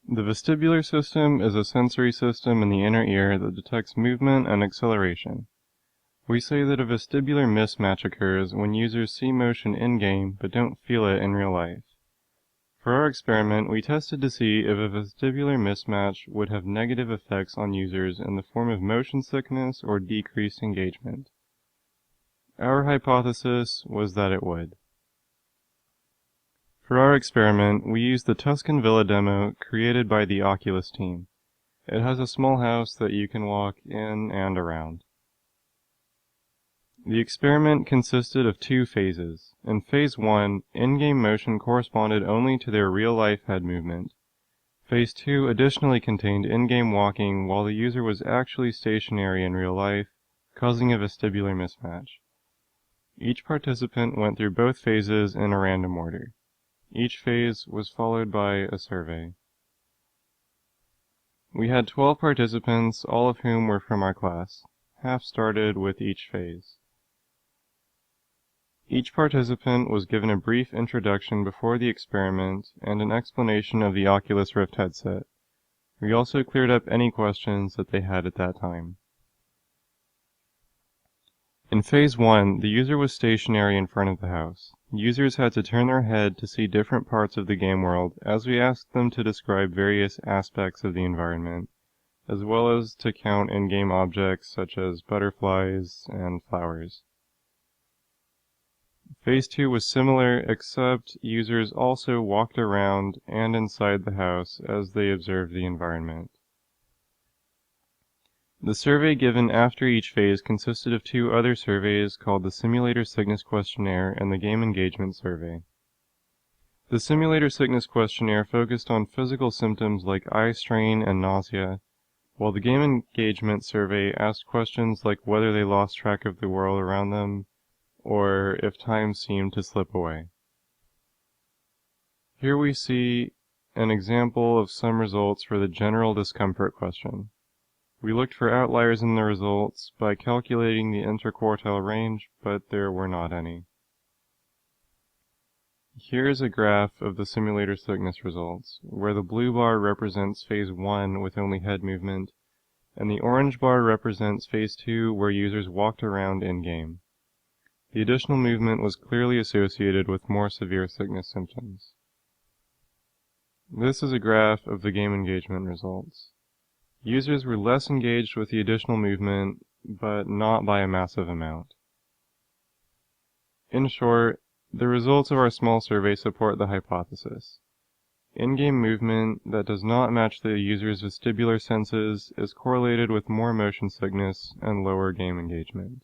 The vestibular system is a sensory system in the inner ear that detects movement and acceleration. We say that a vestibular mismatch occurs when users see motion in-game but don't feel it in real life. For our experiment, we tested to see if a vestibular mismatch would have negative effects on users in the form of motion sickness or decreased engagement. Our hypothesis was that it would. For our experiment, we used the Tuscan Villa demo created by the Oculus team. It has a small house that you can walk in and around. The experiment consisted of two phases. In Phase 1, in-game motion corresponded only to their real-life head movement. Phase 2 additionally contained in-game walking while the user was actually stationary in real life, causing a vestibular mismatch. Each participant went through both phases in a random order. Each phase was followed by a survey. We had 12 participants, all of whom were from our class. Half started with each phase. Each participant was given a brief introduction before the experiment and an explanation of the Oculus Rift headset. We also cleared up any questions that they had at that time. In Phase 1, the user was stationary in front of the house. Users had to turn their head to see different parts of the game world as we asked them to describe various aspects of the environment, as well as to count in-game objects such as butterflies and flowers. Phase 2 was similar, except users also walked around and inside the house as they observed the environment. The survey given after each phase consisted of two other surveys called the Simulator Sickness Questionnaire and the Game Engagement Survey. The Simulator Sickness Questionnaire focused on physical symptoms like eye strain and nausea, while the Game Engagement Survey asked questions like whether they lost track of the world around them or if time seemed to slip away. Here we see an example of some results for the general discomfort question. We looked for outliers in the results by calculating the interquartile range, but there were not any. Here is a graph of the simulator sickness results, where the blue bar represents Phase 1 with only head movement, and the orange bar represents Phase 2 where users walked around in-game. The additional movement was clearly associated with more severe sickness symptoms. This is a graph of the game engagement results. Users were less engaged with the additional movement, but not by a massive amount. In short, the results of our small survey support the hypothesis. In-game movement that does not match the user's vestibular senses is correlated with more motion sickness and lower game engagement.